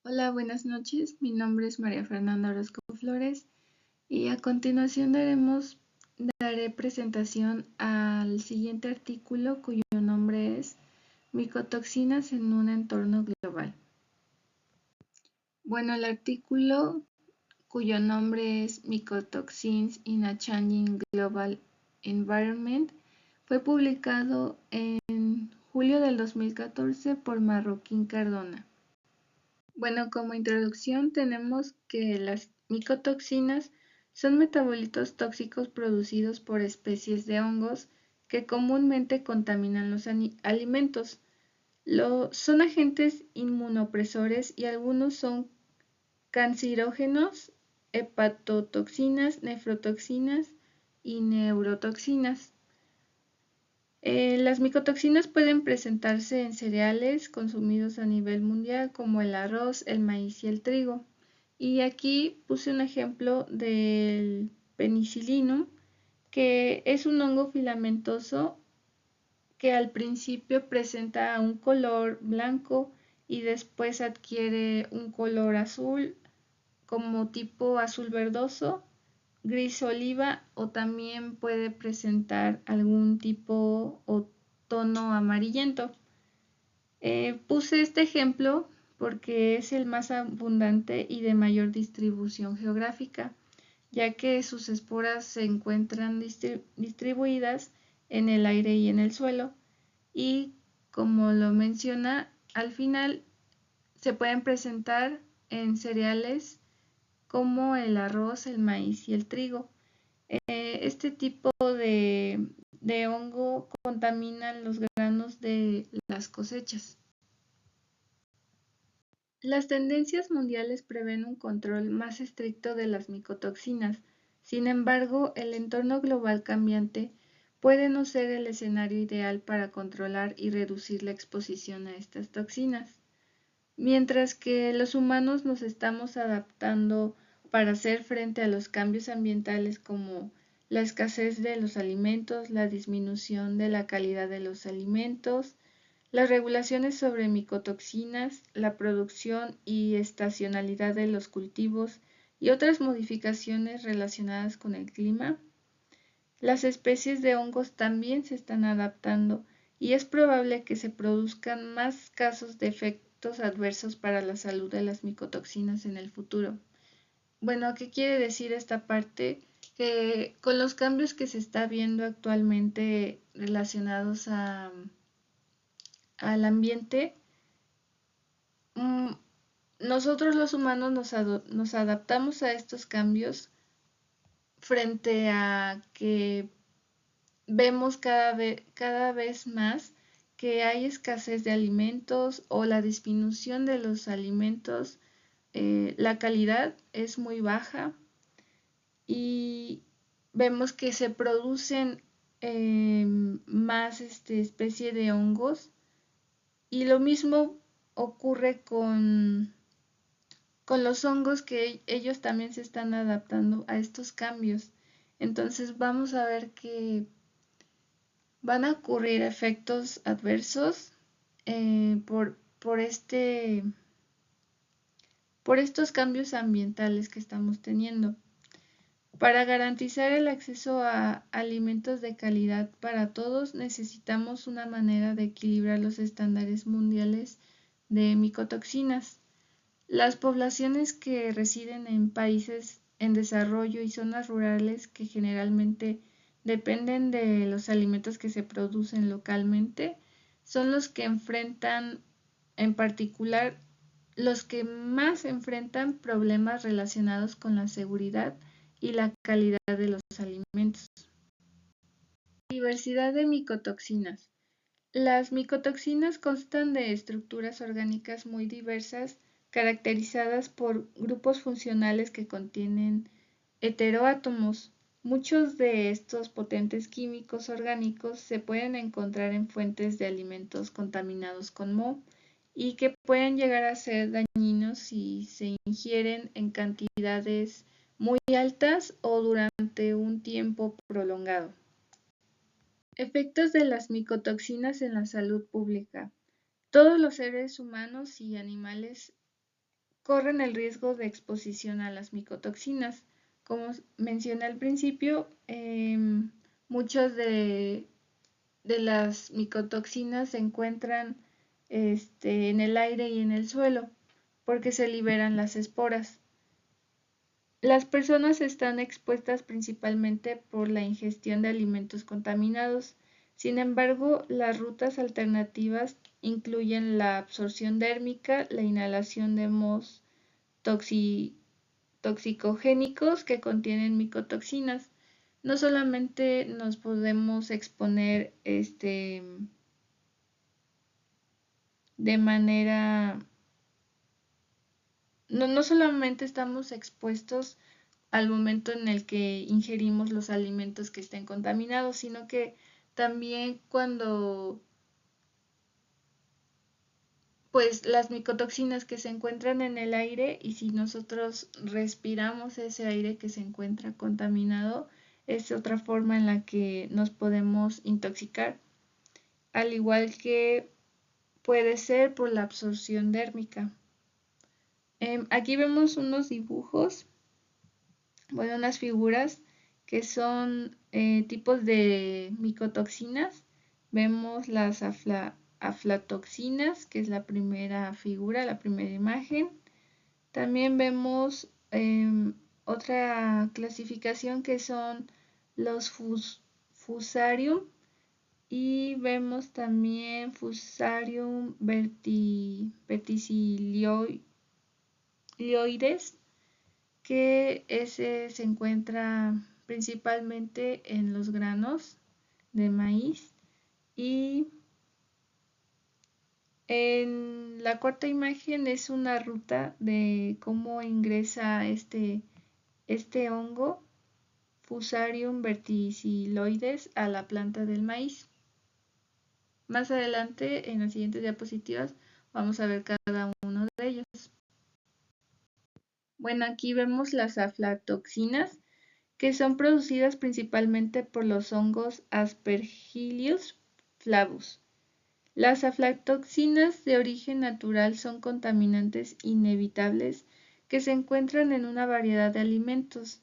Hola, buenas noches. Mi nombre es María Fernanda Orozco Flores y a continuación daré presentación al siguiente artículo cuyo nombre es Micotoxinas en un entorno global. Bueno, el artículo cuyo nombre es Mycotoxins in a Changing Global Environment fue publicado en julio del 2014 por Marroquín Cardona. Bueno, como introducción tenemos que las micotoxinas son metabolitos tóxicos producidos por especies de hongos que comúnmente contaminan los alimentos. Son agentes inmunopresores y algunos son cancerígenos, hepatotoxinas, nefrotoxinas y neurotoxinas. Las micotoxinas pueden presentarse en cereales consumidos a nivel mundial como el arroz, el maíz y el trigo. Y aquí puse un ejemplo del penicilino, que es un hongo filamentoso que al principio presenta un color blanco y después adquiere un color azul como tipo azul verdoso, gris oliva o también puede presentar algún tipo o tono amarillento. Puse este ejemplo porque es el más abundante y de mayor distribución geográfica, ya que sus esporas se encuentran distribuidas en el aire y en el suelo y como lo menciona, al final se pueden presentar en cereales como el arroz, el maíz y el trigo. Este tipo de hongo contamina los granos de las cosechas. Las tendencias mundiales prevén un control más estricto de las micotoxinas. Sin embargo, el entorno global cambiante puede no ser el escenario ideal para controlar y reducir la exposición a estas toxinas. Mientras que los humanos nos estamos adaptando para hacer frente a los cambios ambientales como la escasez de los alimentos, la disminución de la calidad de los alimentos, las regulaciones sobre micotoxinas, la producción y estacionalidad de los cultivos y otras modificaciones relacionadas con el clima, las especies de hongos también se están adaptando y es probable que se produzcan más casos de efectos adversos para la salud de las micotoxinas en el futuro. Bueno, ¿qué quiere decir esta parte? Que con los cambios que se está viendo actualmente relacionados al ambiente, mm, nosotros los humanos nos adaptamos a estos cambios frente a que vemos cada vez más que hay escasez de alimentos o la disminución de los alimentos, la calidad es muy baja y vemos que se producen más especie de hongos y lo mismo ocurre con los hongos que ellos también se están adaptando a estos cambios. Entonces vamos a ver que van a ocurrir efectos adversos por estos cambios ambientales que estamos teniendo. Para garantizar el acceso a alimentos de calidad para todos, necesitamos una manera de equilibrar los estándares mundiales de micotoxinas. Las poblaciones que residen en países en desarrollo y zonas rurales que generalmente dependen de los alimentos que se producen localmente son los que enfrentan, en particular, los que más enfrentan problemas relacionados con la seguridad y la calidad de los alimentos. Diversidad de micotoxinas. Las micotoxinas constan de estructuras orgánicas muy diversas, caracterizadas por grupos funcionales que contienen heteroátomos. Muchos de estos potentes químicos orgánicos se pueden encontrar en fuentes de alimentos contaminados con moho y que pueden llegar a ser dañinos si se ingieren en cantidades muy altas o durante un tiempo prolongado. Efectos de las micotoxinas en la salud pública. Todos los seres humanos y animales corren el riesgo de exposición a las micotoxinas. Como mencioné al principio, muchos de las micotoxinas se encuentran en el aire y en el suelo porque se liberan las esporas. Las personas están expuestas principalmente por la ingestión de alimentos contaminados. Sin embargo, las rutas alternativas incluyen la absorción dérmica, la inhalación de mohos toxicogénicos que contienen micotoxinas. No solamente nos podemos exponer de manera, no solamente estamos expuestos al momento en el que ingerimos los alimentos que estén contaminados, sino que también cuando pues las micotoxinas que se encuentran en el aire, y si nosotros respiramos ese aire que se encuentra contaminado, es otra forma en la que nos podemos intoxicar, al igual que puede ser por la absorción dérmica. Aquí vemos unos dibujos, bueno, unas figuras que son tipos de micotoxinas. Vemos las aflatoxinas, que es la primera figura, la primera imagen. También vemos otra clasificación que son los fusarium, y vemos también Fusarium verticilioides, que ese se encuentra principalmente en los granos de maíz. Y en la cuarta imagen es una ruta de cómo ingresa este hongo Fusarium verticilloides a la planta del maíz. Más adelante, en las siguientes diapositivas, vamos a ver cada uno de ellos. Bueno, aquí vemos las aflatoxinas, que son producidas principalmente por los hongos Aspergillus flavus. Las aflatoxinas de origen natural son contaminantes inevitables que se encuentran en una variedad de alimentos.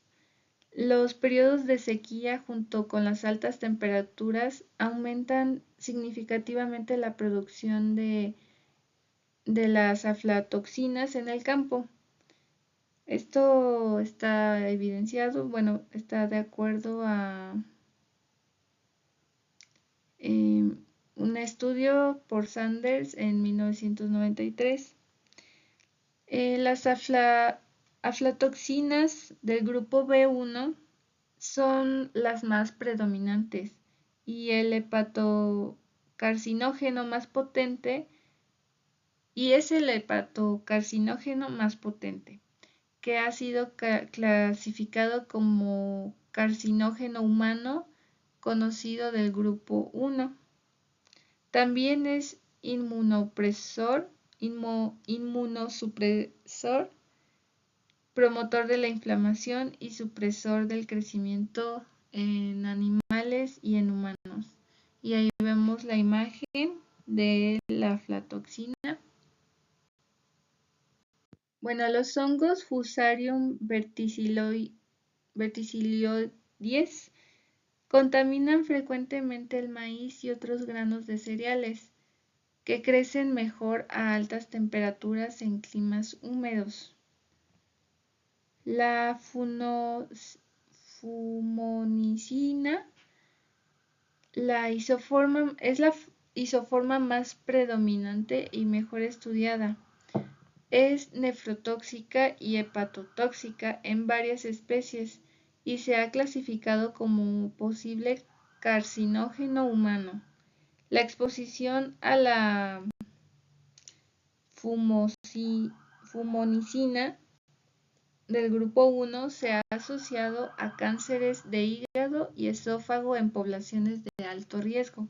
Los periodos de sequía junto con las altas temperaturas aumentan significativamente la producción de las aflatoxinas en el campo. Esto está evidenciado, bueno, está de acuerdo a un estudio por Sanders en 1993. Las aflatoxinas del grupo B1 son las más predominantes, y el hepatocarcinógeno más potente, que ha sido clasificado como carcinógeno humano conocido del grupo 1. También es inmunosupresor, promotor de la inflamación y supresor del crecimiento en animales y en humanos. Y ahí vemos la imagen de la aflatoxina. Bueno, los hongos Fusarium verticilloides contaminan frecuentemente el maíz y otros granos de cereales, que crecen mejor a altas temperaturas en climas húmedos. La fumonicina es la isoforma más predominante y mejor estudiada. Es nefrotóxica y hepatotóxica en varias especies y se ha clasificado como posible carcinógeno humano. La exposición a la fumonicina del grupo 1 se ha asociado a cánceres de hígado y esófago en poblaciones de alto riesgo.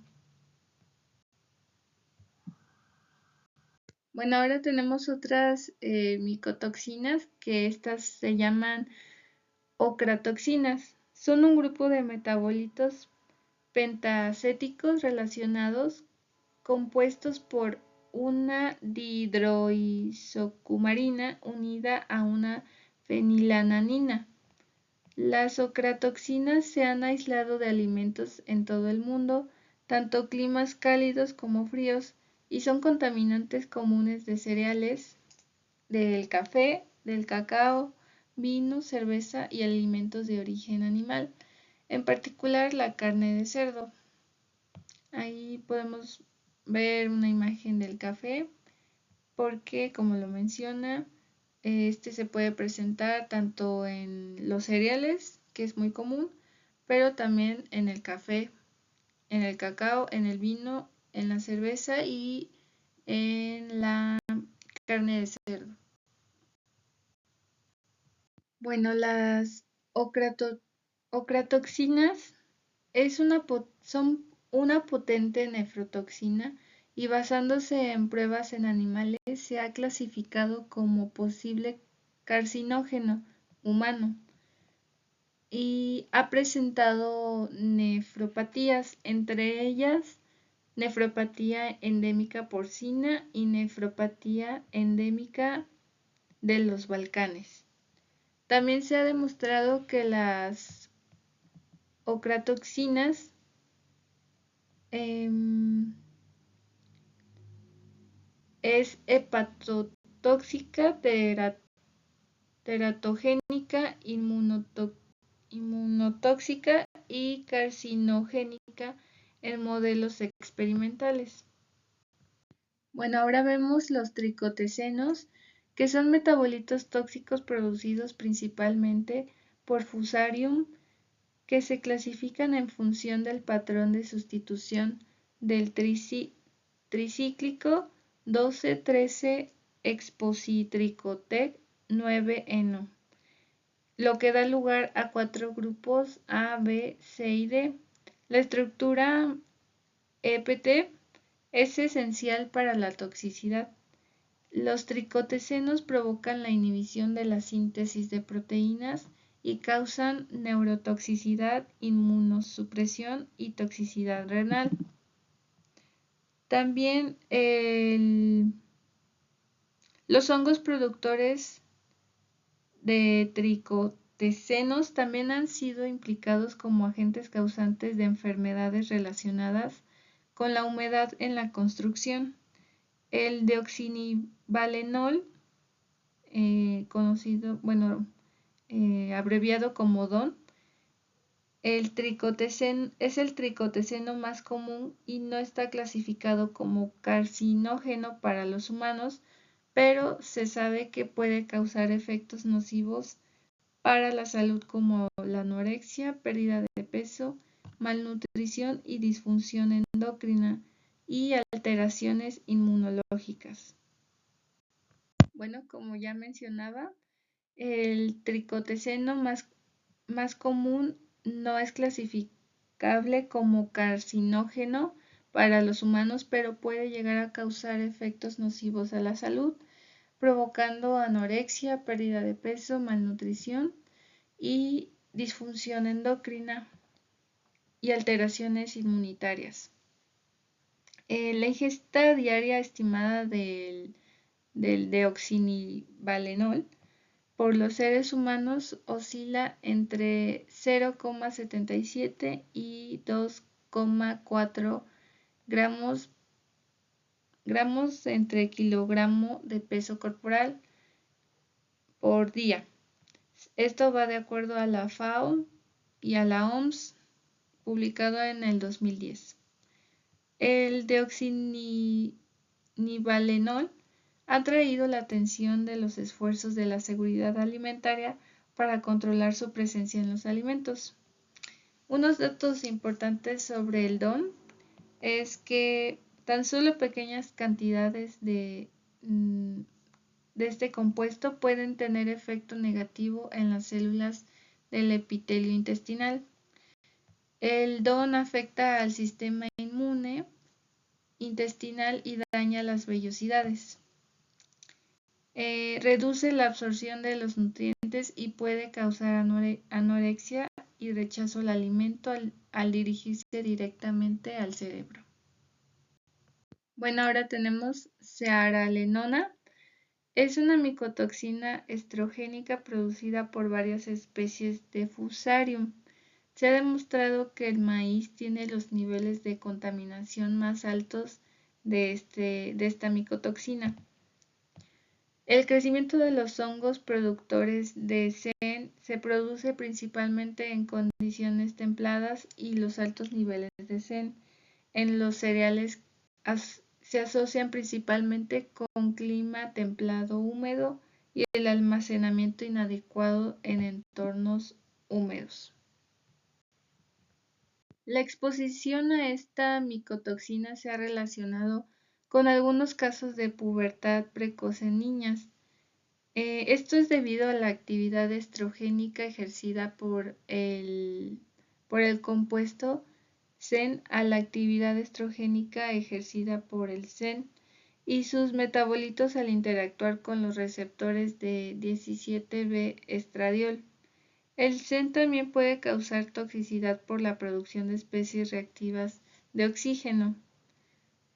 Bueno, ahora tenemos otras micotoxinas, que estas se llaman ocratoxinas. Son un grupo de metabolitos pentacéticos relacionados, compuestos por una dihidroisocumarina unida a una fenilalanina. Las ocratoxinas se han aislado de alimentos en todo el mundo, tanto climas cálidos como fríos, y son contaminantes comunes de cereales, del café, del cacao, vino, cerveza y alimentos de origen animal, en particular la carne de cerdo. Ahí podemos ver una imagen del café porque, como lo menciona, este se puede presentar tanto en los cereales, que es muy común, pero también en el café, en el cacao, en el vino, en la cerveza y en la carne de cerdo. Bueno, las ocratoxinas son una potente nefrotoxina y basándose en pruebas en animales se ha clasificado como posible carcinógeno humano y ha presentado nefropatías, entre ellas nefropatía endémica porcina y nefropatía endémica de los Balcanes. También se ha demostrado que las ocratoxinas es hepatotóxica, teratogénica, inmunotóxica y carcinogénica en modelos experimentales. Bueno, ahora vemos los tricotecenos, que son metabolitos tóxicos producidos principalmente por Fusarium, que se clasifican en función del patrón de sustitución del tricíclico 12,13-expositricotec 9-eno, lo que da lugar a 4 grupos A, B, C y D. La estructura EPT es esencial para la toxicidad. Los tricotecenos provocan la inhibición de la síntesis de proteínas y causan neurotoxicidad, inmunosupresión y toxicidad renal. También los hongos productores de tricotecenos también han sido implicados como agentes causantes de enfermedades relacionadas con la humedad en la construcción. El deoxinivalenol, abreviado como DON, es el tricoteceno más común y no está clasificado como carcinógeno para los humanos, pero se sabe que puede causar efectos nocivos para la salud como la anorexia, pérdida de peso, malnutrición y disfunción endocrina y alteraciones inmunológicas. Bueno, como ya mencionaba, el tricoteceno más común no es clasificable como carcinógeno para los humanos, pero puede llegar a causar efectos nocivos a la salud, provocando anorexia, pérdida de peso, malnutrición y disfunción endocrina y alteraciones inmunitarias. La ingesta diaria estimada del deoxinivalenol por los seres humanos oscila entre 0,77 y 2,4 gramos entre kilogramo de peso corporal por día. Esto va de acuerdo a la FAO y a la OMS, publicado en el 2010. El deoxinivalenol ha traído la atención de los esfuerzos de la seguridad alimentaria para controlar su presencia en los alimentos. Unos datos importantes sobre el DON es que tan solo pequeñas cantidades de este compuesto pueden tener efecto negativo en las células del epitelio intestinal. El DON afecta al sistema inmune intestinal y daña las vellosidades. Reduce la absorción de los nutrientes y puede causar anorexia y rechazo al alimento al dirigirse directamente al cerebro. Bueno, ahora tenemos zearalenona. Es una micotoxina estrogénica producida por varias especies de Fusarium. Se ha demostrado que el maíz tiene los niveles de contaminación más altos de esta micotoxina. El crecimiento de los hongos productores de SEN se produce principalmente en condiciones templadas y los altos niveles de SEN en los cereales se asocian principalmente con clima templado húmedo y el almacenamiento inadecuado en entornos húmedos. La exposición a esta micotoxina se ha relacionado con algunos casos de pubertad precoz en niñas. Esto es debido a la actividad estrogénica ejercida por el compuesto SEN a la actividad estrogénica ejercida por el SEN y sus metabolitos al interactuar con los receptores de 17B estradiol. El SEN también puede causar toxicidad por la producción de especies reactivas de oxígeno.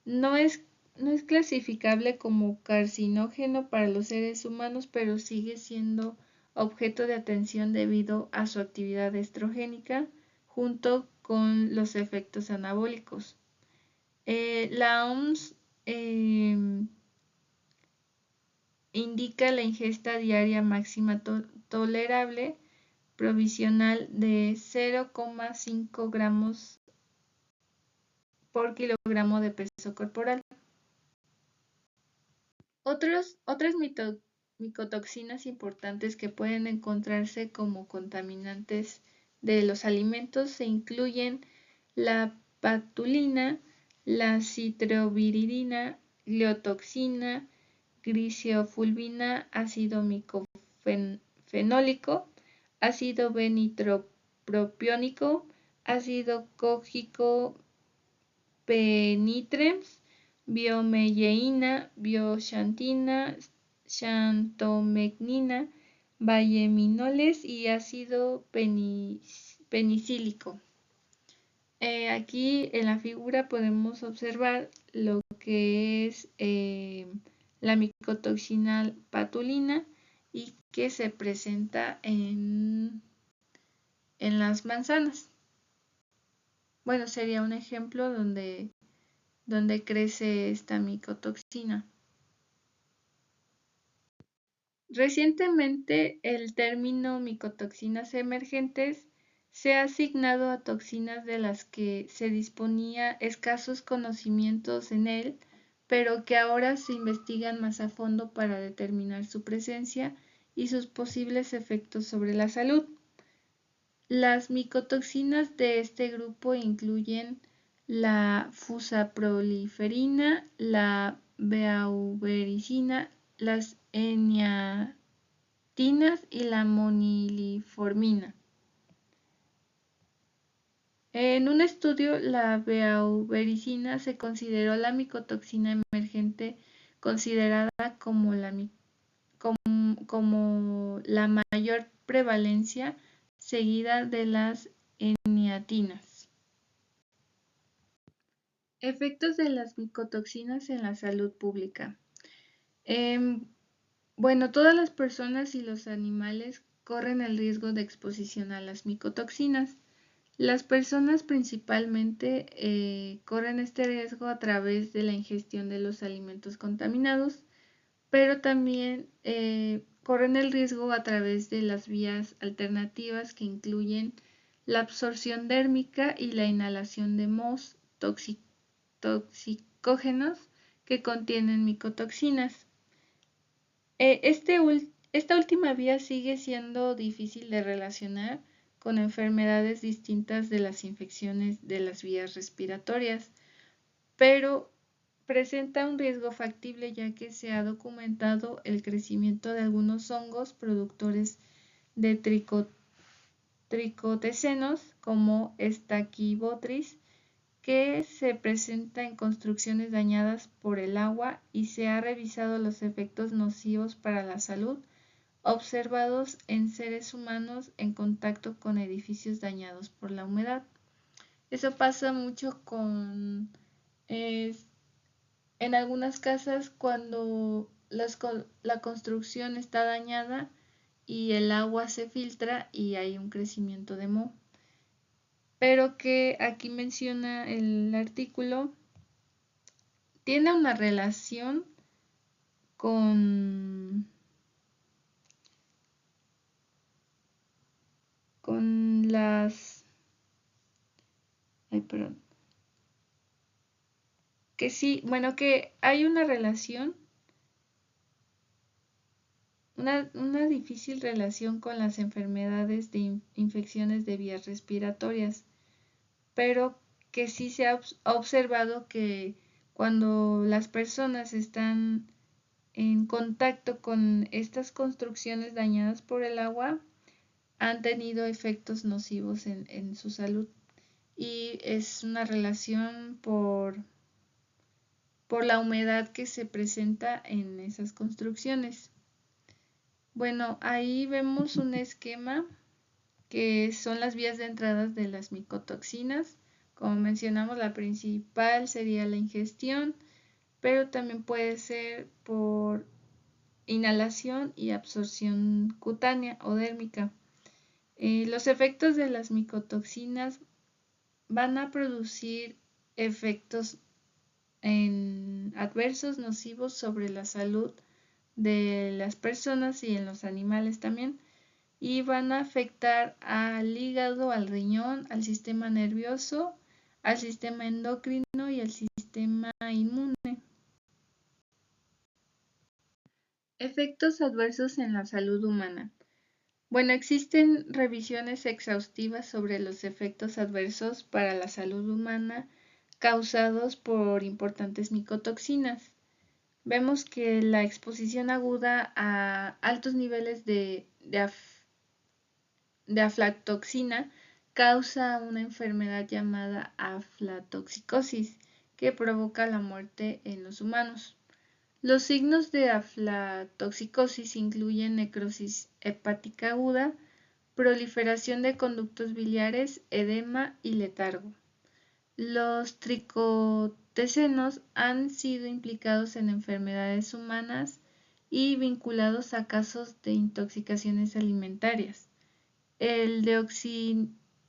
No es, no es clasificable como carcinógeno para los seres humanos, pero sigue siendo objeto de atención debido a su actividad estrogénica junto con los efectos anabólicos. La OMS indica la ingesta diaria máxima tolerable provisional de 0,5 gramos por kilogramo de peso corporal. Otras micotoxinas importantes que pueden encontrarse como contaminantes de los alimentos se incluyen la patulina, la citroviridina, gliotoxina, griseofulvina, ácido micofenólico, ácido benitropropiónico, ácido cógico penitrems, biomelleína, bioxantina, xantomegnina, valleminoles y ácido penicílico. Aquí en la figura podemos observar lo que es la micotoxina patulina y que se presenta en las manzanas. Bueno, sería un ejemplo donde crece esta micotoxina. Recientemente, el término micotoxinas emergentes se ha asignado a toxinas de las que se disponía escasos conocimientos en él, pero que ahora se investigan más a fondo para determinar su presencia y sus posibles efectos sobre la salud. Las micotoxinas de este grupo incluyen la fusaproliferina, la beaubericina, las eniatinas y la moniliformina. En un estudio, la beaubericina se consideró la micotoxina emergente considerada como la mayor prevalencia, seguida de las eniatinas. Efectos de las micotoxinas en la salud pública. Bueno, todas las personas y los animales corren el riesgo de exposición a las micotoxinas. Las personas principalmente corren este riesgo a través de la ingestión de los alimentos contaminados, pero también corren el riesgo a través de las vías alternativas que incluyen la absorción dérmica y la inhalación de mohos toxicógenos que contienen micotoxinas. Esta última vía sigue siendo difícil de relacionar con enfermedades distintas de las infecciones de las vías respiratorias, pero presenta un riesgo factible ya que se ha documentado el crecimiento de algunos hongos productores de tricotecenos como Stachybotrys que se presenta en construcciones dañadas por el agua y se ha revisado los efectos nocivos para la salud observados en seres humanos en contacto con edificios dañados por la humedad. Eso pasa mucho con En algunas casas, cuando la construcción está dañada y el agua se filtra y hay un crecimiento de moho. Pero que aquí menciona el artículo, tiene una relación con, con las... Ay, perdón. Que sí, bueno, que hay una relación, una difícil relación con las enfermedades de infecciones de vías respiratorias, pero que sí se ha observado que cuando las personas están en contacto con estas construcciones dañadas por el agua, han tenido efectos nocivos en su salud. Y es una relación por la humedad que se presenta en esas construcciones. Bueno, ahí vemos un esquema que son las vías de entrada de las micotoxinas. Como mencionamos, la principal sería la ingestión, pero también puede ser por inhalación y absorción cutánea o dérmica. Los efectos de las micotoxinas van a producir efectos adversos nocivos sobre la salud de las personas y en los animales también, y van a afectar al hígado, al riñón, al sistema nervioso, al sistema endocrino y al sistema inmune. Efectos adversos en la salud humana. Bueno, existen revisiones exhaustivas sobre los efectos adversos para la salud humana causados por importantes micotoxinas. Vemos que la exposición aguda a altos niveles de aflatoxina causa una enfermedad llamada aflatoxicosis que provoca la muerte en los humanos. Los signos de aflatoxicosis incluyen necrosis hepática aguda, proliferación de conductos biliares, edema y letargo. Los tricotecenos han sido implicados en enfermedades humanas y vinculados a casos de intoxicaciones alimentarias. El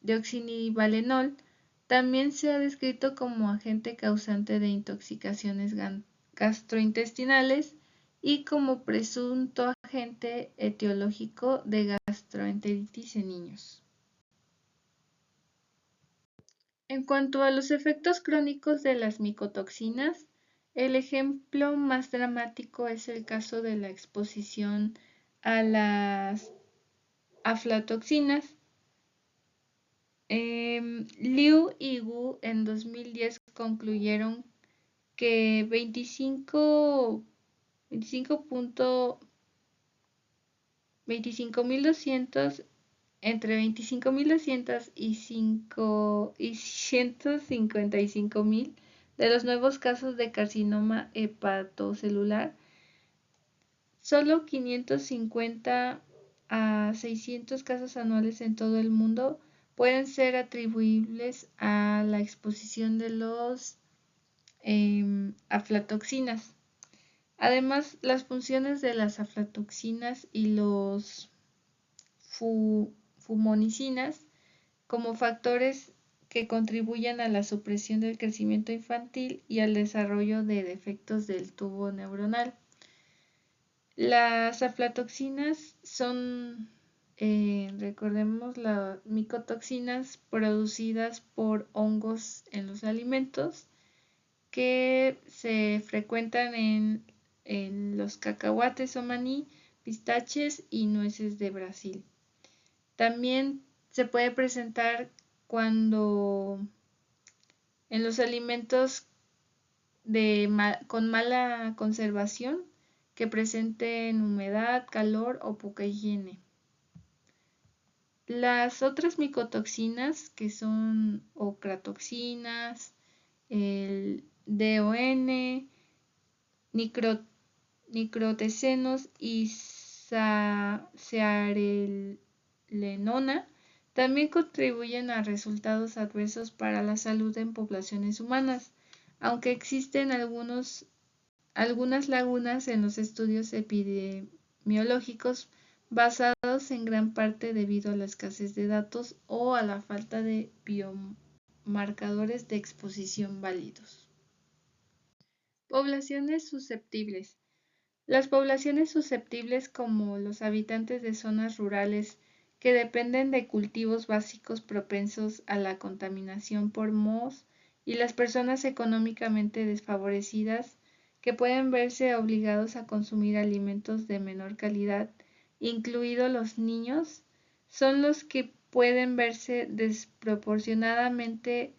deoxinivalenol también se ha descrito como agente causante de intoxicaciones gastrointestinales y como presunto agente etiológico de gastroenteritis en niños. En cuanto a los efectos crónicos de las micotoxinas, el ejemplo más dramático es el caso de la exposición a las aflatoxinas. Liu y Wu en 2010 concluyeron que 25.200 entre 25.200 y 155.000 de los nuevos casos de carcinoma hepatocelular, solo 550 a 600 casos anuales en todo el mundo pueden ser atribuibles a la exposición de los aflatoxinas. Además, las funciones de las aflatoxinas y los fumonicinas como factores que contribuyen a la supresión del crecimiento infantil y al desarrollo de defectos del tubo neuronal. Las aflatoxinas son, recordemos, las micotoxinas producidas por hongos en los alimentos que se frecuentan en los cacahuates o maní, pistaches y nueces de Brasil. También se puede presentar cuando en los alimentos con mala conservación que presenten humedad, calor o poca higiene. Las otras micotoxinas que son ocratoxinas, el DON, nicrotecenos y cearenlenona también contribuyen a resultados adversos para la salud en poblaciones humanas, aunque existen algunos algunas lagunas en los estudios epidemiológicos basados en gran parte debido a la escasez de datos o a la falta de biomarcadores de exposición válidos. Poblaciones susceptibles. Las poblaciones susceptibles, como los habitantes de zonas rurales que dependen de cultivos básicos propensos a la contaminación por mohos, y las personas económicamente desfavorecidas que pueden verse obligados a consumir alimentos de menor calidad, incluidos los niños, son los que pueden verse desproporcionadamente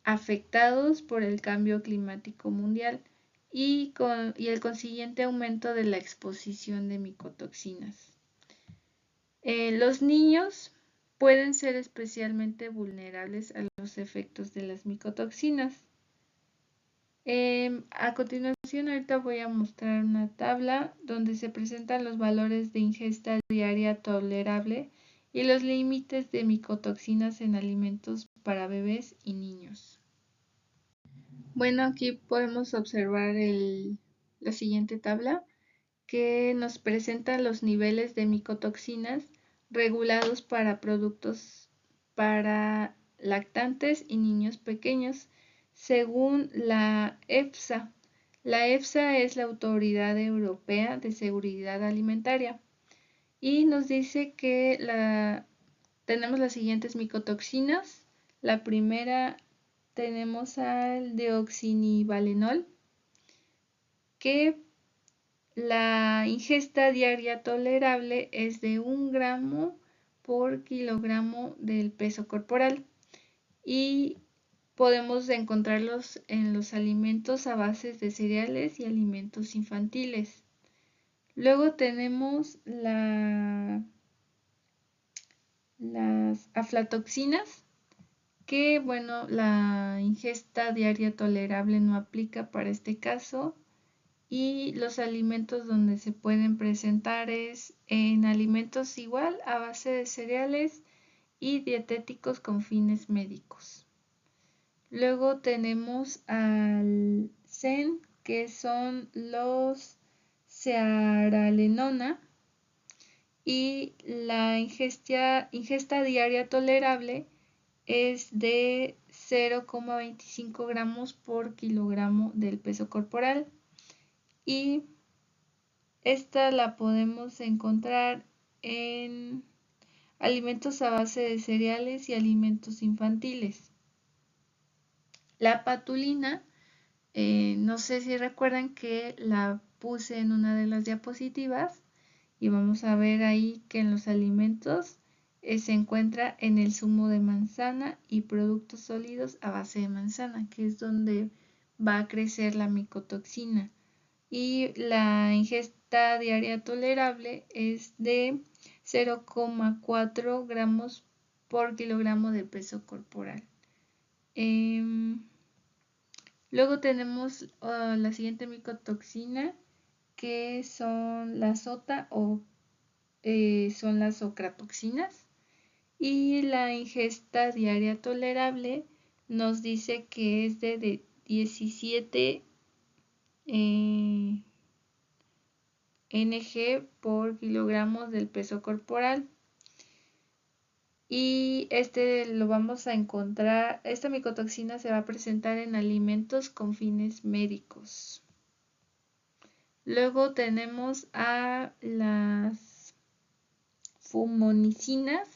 afectados por el cambio climático mundial y el consiguiente aumento de la exposición de micotoxinas. Los niños pueden ser especialmente vulnerables a los efectos de las micotoxinas. A continuación, ahorita voy a mostrar una tabla donde se presentan los valores de ingesta diaria tolerable y los límites de micotoxinas en alimentos para bebés y niños. Bueno, aquí podemos observar la siguiente tabla que nos presenta los niveles de micotoxinas regulados para productos para lactantes y niños pequeños, según la EFSA. La EFSA es la Autoridad Europea de Seguridad Alimentaria y nos dice que tenemos las siguientes micotoxinas. La primera tenemos al deoxinivalenol, que la ingesta diaria tolerable es de 1 gramo por kilogramo del peso corporal y podemos encontrarlos en los alimentos a base de cereales y alimentos infantiles. Luego tenemos las aflatoxinas, que bueno, la ingesta diaria tolerable no aplica para este caso, y los alimentos donde se pueden presentar es en alimentos igual a base de cereales y dietéticos con fines médicos. Luego tenemos al CEN, que son los zearalenona, y la ingesta diaria tolerable es de 0,25 gramos por kilogramo del peso corporal, y esta la podemos encontrar en alimentos a base de cereales y alimentos infantiles. La patulina, no sé si recuerdan que la puse en una de las diapositivas, y vamos a ver ahí que en los alimentos se encuentra en el zumo de manzana y productos sólidos a base de manzana, que es donde va a crecer la micotoxina. Y la ingesta diaria tolerable es de 0,4 gramos por kilogramo de peso corporal. Luego tenemos la siguiente micotoxina, que son las OTA o son las ocratoxinas, y la ingesta diaria tolerable nos dice que es de 17 ng por kilogramos del peso corporal, y lo vamos a encontrar, esta micotoxina se va a presentar en alimentos con fines médicos. Luego tenemos a las fumonicinas,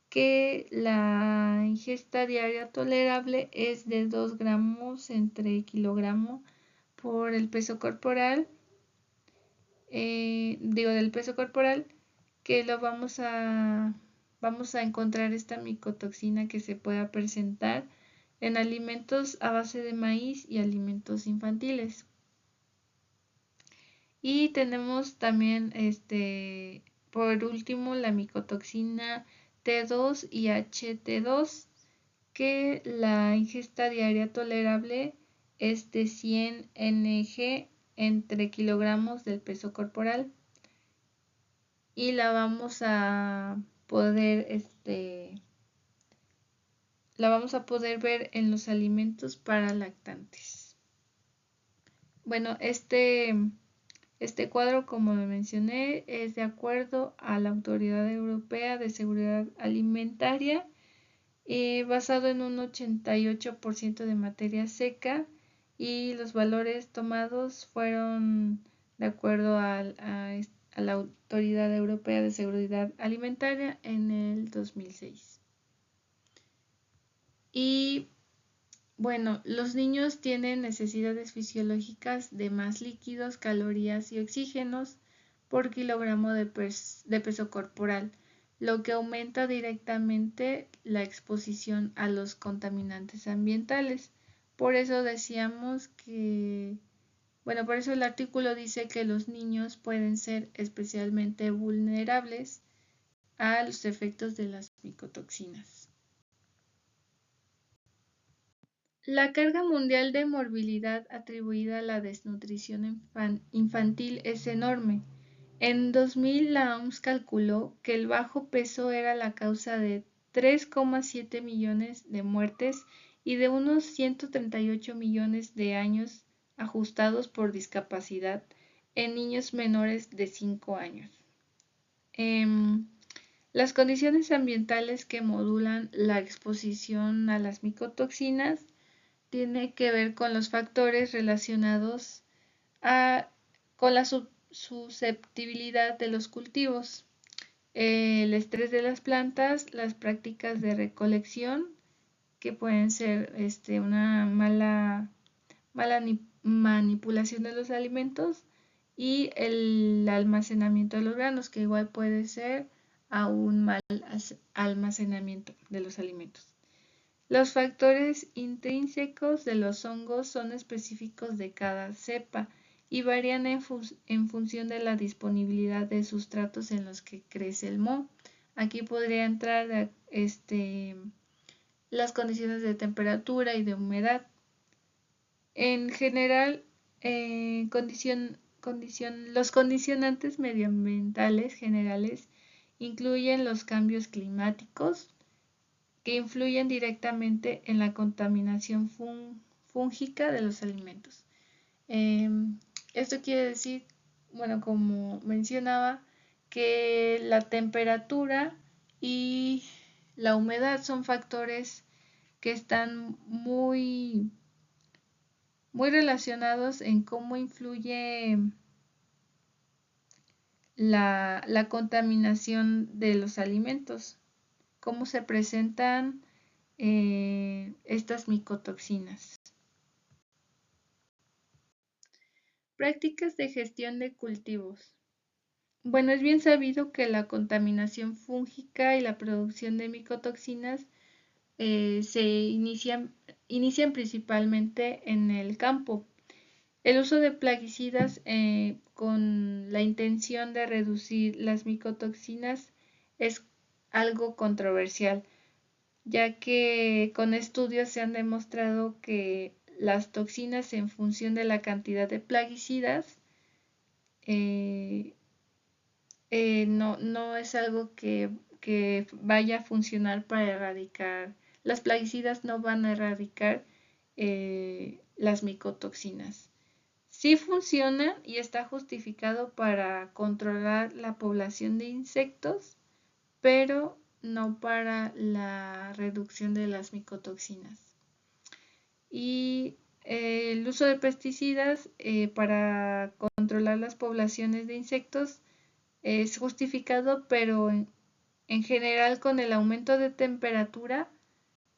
que la ingesta diaria tolerable es de 2 gramos entre kilogramo por el peso corporal, del peso corporal, que vamos a encontrar esta micotoxina que se pueda presentar en alimentos a base de maíz y alimentos infantiles. Y tenemos también, por último, la micotoxina T2 y HT2, que la ingesta diaria tolerable es de 100 ng entre kilogramos del peso corporal, y la vamos a poder ver en los alimentos para lactantes. Bueno, este cuadro, como lo mencioné, es de acuerdo a la Autoridad Europea de Seguridad Alimentaria, basado en un 88% de materia seca, y los valores tomados fueron de acuerdo a la Autoridad Europea de Seguridad Alimentaria en el 2006. Y bueno, los niños tienen necesidades fisiológicas de más líquidos, calorías y oxígenos por kilogramo de peso corporal, lo que aumenta directamente la exposición a los contaminantes ambientales. Por eso decíamos que, bueno, por eso el artículo dice que los niños pueden ser especialmente vulnerables a los efectos de las micotoxinas. La carga mundial de morbilidad atribuida a la desnutrición infantil es enorme. En 2000, la OMS calculó que el bajo peso era la causa de 3,7 millones de muertes y de unos 138 millones de años ajustados por discapacidad en niños menores de 5 años. Em, las condiciones ambientales que modulan la exposición a las micotoxinas tiene que ver con los factores relacionados con la susceptibilidad de los cultivos, el estrés de las plantas, las prácticas de recolección, que pueden ser una mala manipulación de los alimentos, y el almacenamiento de los granos, que igual puede ser a un mal almacenamiento de los alimentos. Los factores intrínsecos de los hongos son específicos de cada cepa y varían en función de la disponibilidad de sustratos en los que crece el moho. Aquí podría entrar las condiciones de temperatura y de humedad. En general, los condicionantes medioambientales generales incluyen los cambios climáticos, que influyen directamente en la contaminación fúngica de los alimentos. Esto quiere decir, bueno, como mencionaba, que la temperatura y la humedad son factores que están muy relacionados en cómo influye la contaminación de los alimentos, cómo se presentan estas micotoxinas. Prácticas de gestión de cultivos. Bueno, es bien sabido que la contaminación fúngica y la producción de micotoxinas inician principalmente en el campo. El uso de plaguicidas con la intención de reducir las micotoxinas es algo controversial, ya que con estudios se han demostrado que las toxinas, en función de la cantidad de plaguicidas, eh, no es algo que vaya a funcionar para erradicar. Las plaguicidas no van a erradicar las micotoxinas. Sí funciona y está justificado para controlar la población de insectos, pero no para la reducción de las micotoxinas. Y el uso de pesticidas para controlar las poblaciones de insectos es justificado, pero en general, con el aumento de temperatura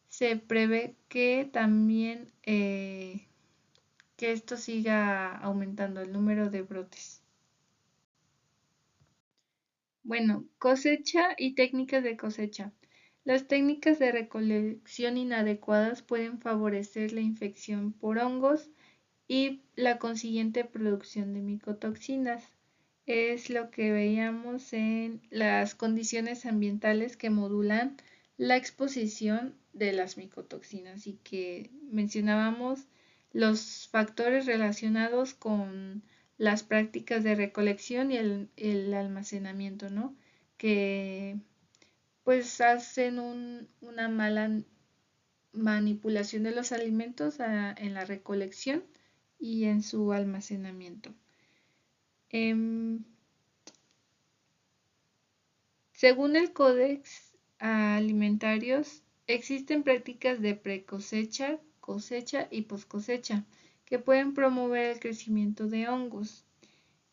se prevé que también que esto siga aumentando el número de brotes. Bueno, cosecha y técnicas de cosecha. Las técnicas de recolección inadecuadas pueden favorecer la infección por hongos y la consiguiente producción de micotoxinas. Es lo que veíamos en las condiciones ambientales que modulan la exposición de las micotoxinas, y que mencionábamos los factores relacionados con las prácticas de recolección y el almacenamiento, ¿no? Que pues hacen una mala manipulación de los alimentos en la recolección y en su almacenamiento. Según el Codex Alimentarios, existen prácticas de precosecha, cosecha y poscosecha que pueden promover el crecimiento de hongos.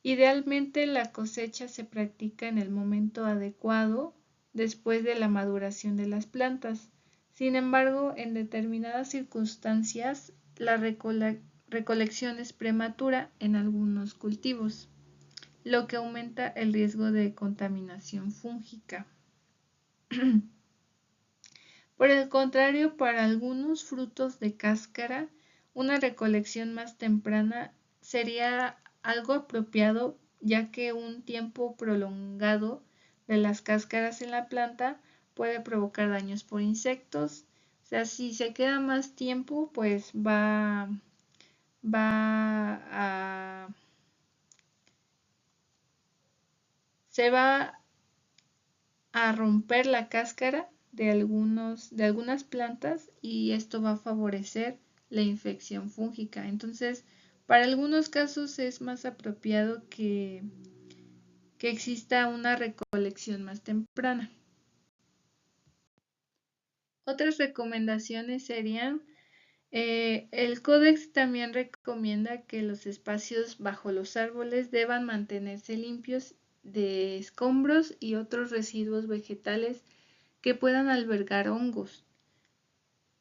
Idealmente, la cosecha se practica en el momento adecuado después de la maduración de las plantas. Sin embargo, en determinadas circunstancias, la recolección es prematura en algunos cultivos, lo que aumenta el riesgo de contaminación fúngica. Por el contrario, para algunos frutos de cáscara, una recolección más temprana sería algo apropiado, ya que un tiempo prolongado de las cáscaras en la planta puede provocar daños por insectos. O sea, si se queda más tiempo, pues se va a romper la cáscara de algunas plantas y esto va a favorecer la infección fúngica. Entonces, para algunos casos es más apropiado que exista una recolección más temprana. Otras recomendaciones serían, el Códex también recomienda que los espacios bajo los árboles deban mantenerse limpios de escombros y otros residuos vegetales que puedan albergar hongos.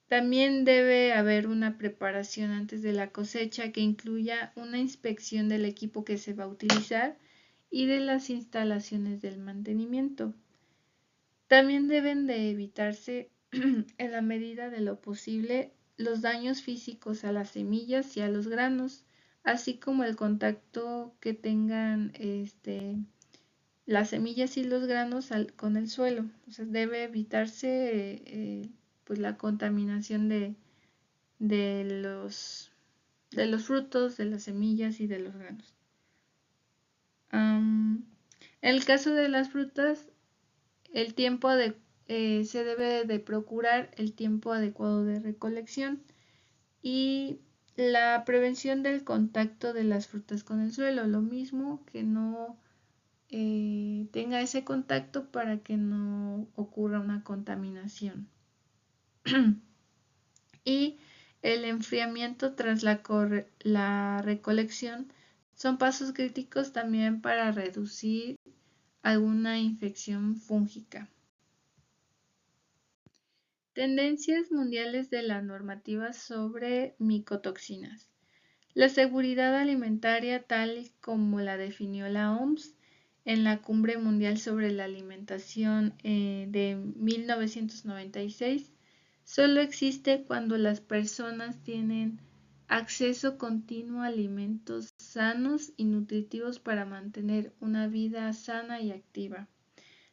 También debe haber una preparación antes de la cosecha que incluya una inspección del equipo que se va a utilizar y de las instalaciones del mantenimiento. También deben de evitarse en la medida de lo posible los daños físicos a las semillas y a los granos, así como el contacto que tengan las semillas y los granos con el suelo. O sea, debe evitarse pues la contaminación de los frutos, de las semillas y de los granos. En el caso de las frutas, se debe de procurar el tiempo adecuado de recolección y la prevención del contacto de las frutas con el suelo, lo mismo que no tenga ese contacto para que no ocurra una contaminación. Y el enfriamiento tras la recolección son pasos críticos también para reducir alguna infección fúngica. Tendencias mundiales de la normativa sobre micotoxinas. La seguridad alimentaria, tal como la definió la OMS en la Cumbre Mundial sobre la Alimentación de 1996, solo existe cuando las personas tienen acceso continuo a alimentos sanos y nutritivos para mantener una vida sana y activa.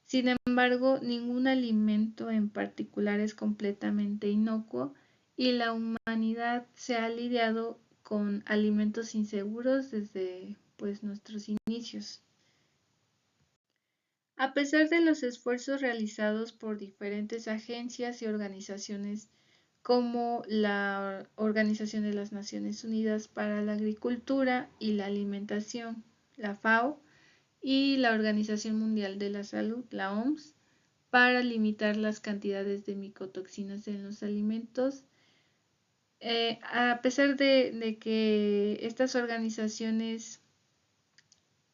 Sin embargo, ningún alimento en particular es completamente inocuo y la humanidad se ha lidiado con alimentos inseguros desde nuestros inicios. A pesar de los esfuerzos realizados por diferentes agencias y organizaciones como la Organización de las Naciones Unidas para la Agricultura y la Alimentación, la FAO, y la Organización Mundial de la Salud, la OMS, para limitar las cantidades de micotoxinas en los alimentos. A pesar de que estas organizaciones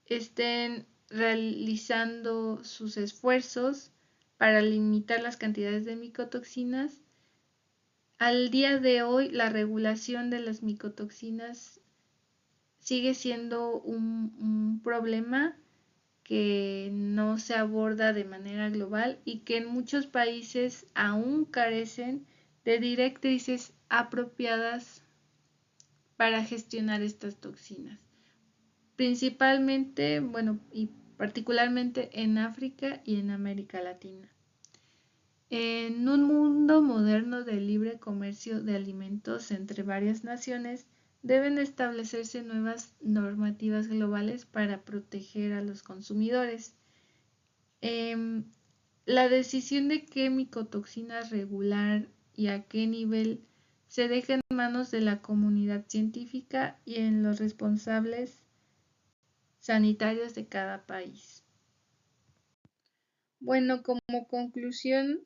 estén realizando sus esfuerzos para limitar las cantidades de micotoxinas, al día de hoy la regulación de las micotoxinas sigue siendo un problema que no se aborda de manera global y que en muchos países aún carecen de directrices apropiadas para gestionar estas toxinas. Principalmente, y particularmente en África y en América Latina. En un mundo moderno de libre comercio de alimentos entre varias naciones, deben establecerse nuevas normativas globales para proteger a los consumidores. La decisión de qué micotoxinas regular y a qué nivel se deja en manos de la comunidad científica y en los responsables sanitarios de cada país. Bueno, como conclusión,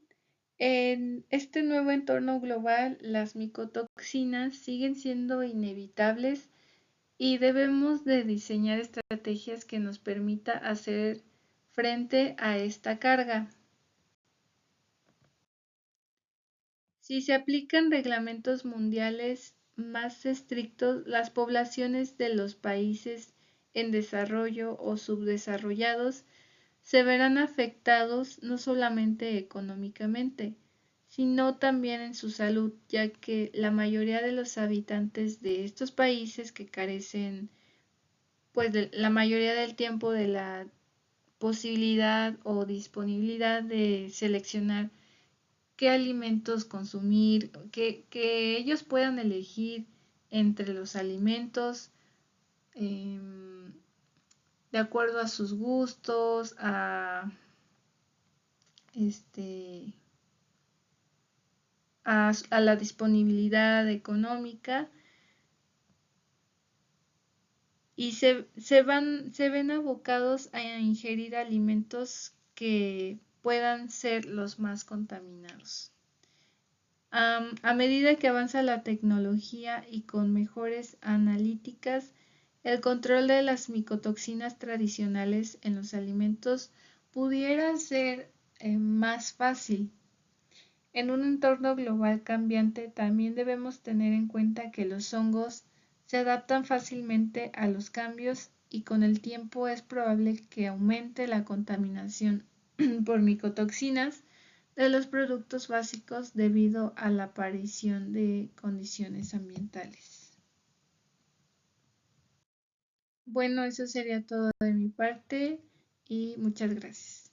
en este nuevo entorno global, las micotoxinas siguen siendo inevitables y debemos de diseñar estrategias que nos permita hacer frente a esta carga. Si se aplican reglamentos mundiales más estrictos, las poblaciones de los países en desarrollo o subdesarrollados se verán afectados no solamente económicamente, sino también en su salud, ya que la mayoría de los habitantes de estos países que carecen, pues la mayoría del tiempo de la posibilidad o disponibilidad de seleccionar qué alimentos consumir, que ellos puedan elegir entre los alimentos eh, de acuerdo a sus gustos, este, a la disponibilidad económica y se ven abocados a ingerir alimentos que puedan ser los más contaminados. A medida que avanza la tecnología y con mejores analíticas, el control de las micotoxinas tradicionales en los alimentos pudiera ser más fácil. En un entorno global cambiante también debemos tener en cuenta que los hongos se adaptan fácilmente a los cambios y con el tiempo es probable que aumente la contaminación por micotoxinas de los productos básicos debido a la aparición de condiciones ambientales. Bueno, eso sería todo de mi parte y muchas gracias.